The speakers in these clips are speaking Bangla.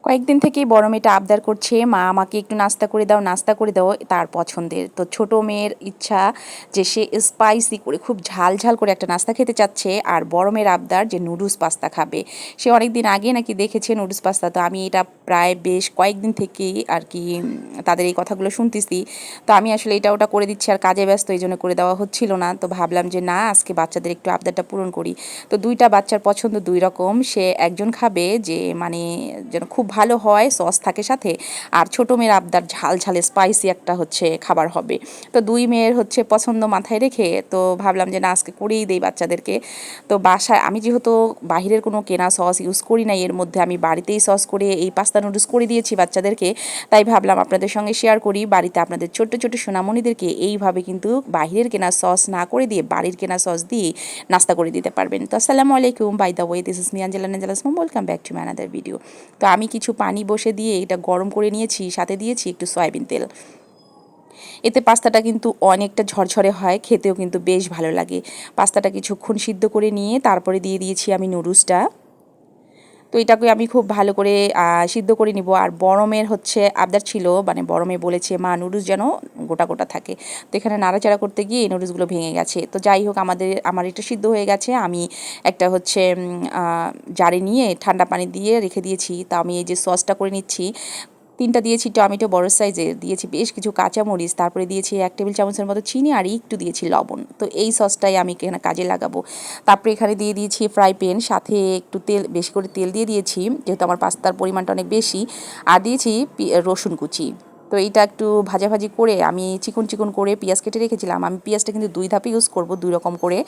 কয়েকদিন থেকেই বড় মেয়েটা আবদার করছে, মা আমাকে একটু নাস্তা করে দাও, নাস্তা করে দাও। তার পছন্দের তো ছোট মেয়ের ইচ্ছা যে সে স্পাইসি করে খুব ঝাল ঝাল করে একটা নাস্তা খেতে চাচ্ছে, আর বড় মেয়ের আবদার যে নুডলস পাস্তা খাবে। সে অনেক দিন আগে নাকি দেখেছে নুডলস পাস্তা, তো আমি এটা প্রায় বেশ কয়েকদিন থেকেই আর কি তাদের এই কথাগুলো শুনতেছি। তো আমি আসলে এটা ওটা করে দিচ্ছি আর কাজে ব্যস্ত, এই জন্য করে দেওয়া হচ্ছিল না। তো ভাবলাম যে না, আজকে বাচ্চাদের একটু আবদারটা পূরণ করি। তো দুইটা বাচ্চার পছন্দ দুই রকম। সে একজন খাবে যে মানে যেন খুব ভালো হয়, সস থাকে সাথে, আর ছোটো মেয়ের আবদার ঝাল ঝালে স্পাইসি একটা হচ্ছে খাবার হবে। তো দুই মেয়ের হচ্ছে পছন্দ মাথায় রেখে তো ভাবলাম যে না, আজকে করেই দেই বাচ্চাদেরকে। তো বাসায় আমি যেহেতু বাহিরের কোনো কেনা সস ইউজ করি না, এর মধ্যে আমি বাড়িতেই সস করে এই পাস্তা নুডলস করে দিয়েছি বাচ্চাদেরকে। তাই ভাবলাম আপনাদের সঙ্গে শেয়ার করি, বাড়িতে আপনাদের ছোট্ট ছোট্ট সোনামণিদেরকে এইভাবে কিন্তু বাহিরের কেনা সস না করে দিয়ে বাড়ির কেনা সস দিয়ে নাস্তা করে দিতে পারবেন। তো আসসালামু আলাইকুম, by the way, this is me Angela Nangela's mom, welcome back to my another video. তো আমি কিছু পানি বসে দিয়ে এটা গরম করে নিয়েছি, সাথে দিয়েছি একটু সয়াবিন তেল। এতে পাস্তাটা কিন্তু অনেকটা ঝরঝরে হয়, খেতেও কিন্তু বেশ ভালো লাগে। পাস্তাটা কিছুক্ষণ সিদ্ধ করে নিয়ে তারপরে দিয়ে দিয়েছি আমি নুডলসটা। তো এটাকে আমি খুব ভালো করে সিদ্ধ করে নিব। আর বড়মের হচ্ছে আবদার ছিল, মানে বড়মে বলেছে মা নুডলস যেন গোটা গোটা থাকে। তো এখানে নাড়াচাড়া করতে গিয়ে এই নুডলসগুলো ভেঙে গেছে। তো যাই হোক, আমার এটা সিদ্ধ হয়ে গেছে। আমি একটা হচ্ছে জারে নিয়ে ঠান্ডা পানি দিয়ে রেখে দিয়েছি। তো আমি এই যে সসটা করে নিচ্ছি। 3টা দিয়েছি টমেটো বড় সাইজের, দিয়েছি বেশ কিছু কাঁচামরিচ, তারপরে দিয়েছি 1 টেবিল চামচের মতো চিনি, আর একটু দিয়েছি লবণ। তো এই সসটাই আমি এখানে কাজে লাগাবো। তারপরে এখানে দিয়ে দিয়েছি ফ্রাই প্যান, সাথে একটু তেল, বেশি করে তেল দিয়ে দিয়েছি যেহেতু আমার পাস্তার পরিমাণটা অনেক বেশি। আর দিয়েছি রসুন কুচি। তো এইটা একটু ভাজাভাজি করে আমি চিকন চিকন করে পেঁয়াজ কেটে রেখেছিলাম। আমি পেঁয়াজটা কিন্তু 2 ধাপে ইউজ করব, 2 রকম করে।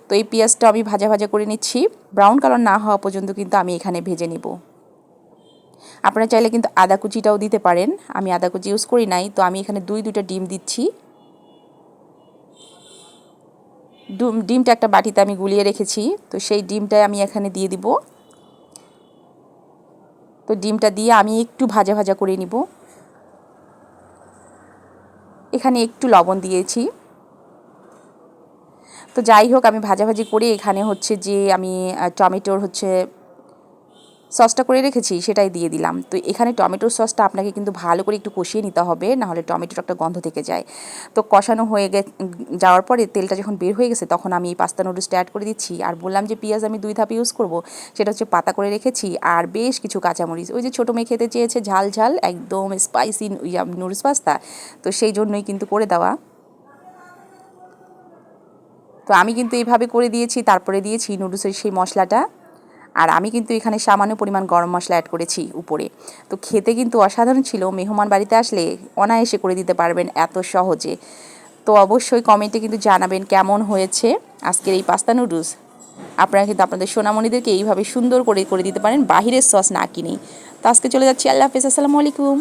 তো এই পেঁয়াজটা আমি ভাজা ভাজা করে নিচ্ছি, ব্রাউন কালার না হওয়া পর্যন্ত কিন্তু আমি এখানে ভেজে নেব। আপনারা চাইলে কিন্তু আদা কুচিটাও দিতে পারেন, আমি আদা কুচি ইউজ করি নাই। তো আমি এখানে দুইটা ডিম দিচ্ছি। ডিমটা একটা বাটিতে আমি গুলিয়ে রেখেছি, তো সেই ডিমটাই আমি এখানে দিয়ে দিব। তো ডিমটা দিয়ে আমি একটু ভাজা ভাজা করে নিব। এখানে একটু লবণ দিয়েছি। তো যাই হোক, আমি ভাজাভাজি করে এখানে হচ্ছে যে আমি টমেটোর হচ্ছে সসটা করে রেখেছি সেটাই দিয়ে দিলাম। তো এখানে টমেটোর সসটা আপনাকে কিন্তু ভালো করে একটু কষিয়ে নিতে হবে, নাহলে টমেটোর একটা গন্ধ থেকে যায়। তো কষানো হয়ে যাওয়ার পরে তেলটা যখন বের হয়ে গেছে, তখন আমি এই পাস্তা নুডলসটা অ্যাড করে দিচ্ছি। আর বললাম যে পেঁয়াজ আমি 2 ধাপে ইউজ করব, সেটা হচ্ছে পাতা করে রেখেছি। আর বেশ কিছু কাঁচামরিচ, ওই যে ছোটো মেয়ে খেতে চেয়েছে ঝাল ঝাল একদম স্পাইসি নুডলস পাস্তা, তো সেই জন্যই কিন্তু করে দেওয়া। তো আমি কিন্তু এইভাবে করে দিয়েছি, তারপরে দিয়েছি নুডলসের সেই মশলাটা। আর আমি কিন্তু এখানে সামান্য পরিমাণ গরম মশলা অ্যাড করেছি উপরে। তো খেতে কিন্তু অসাধারণ ছিল, মেহমান বাড়িতে আসলে অনায়াসে করে দিতে পারবেন এত সহজে। তো অবশ্যই কমেন্টে কিন্তু জানাবেন কেমন হয়েছে আজকের এই পাস্তা নুডলস। আপনারা কিন্তু আপনাদের সোনামণিদেরকে এইভাবে সুন্দর করে করে দিতে পারেন বাহিরের সস না কিনেই। তো আজকে চলে যাচ্ছি, আল্লাহ হাফেজ, আসসালামু আলাইকুম।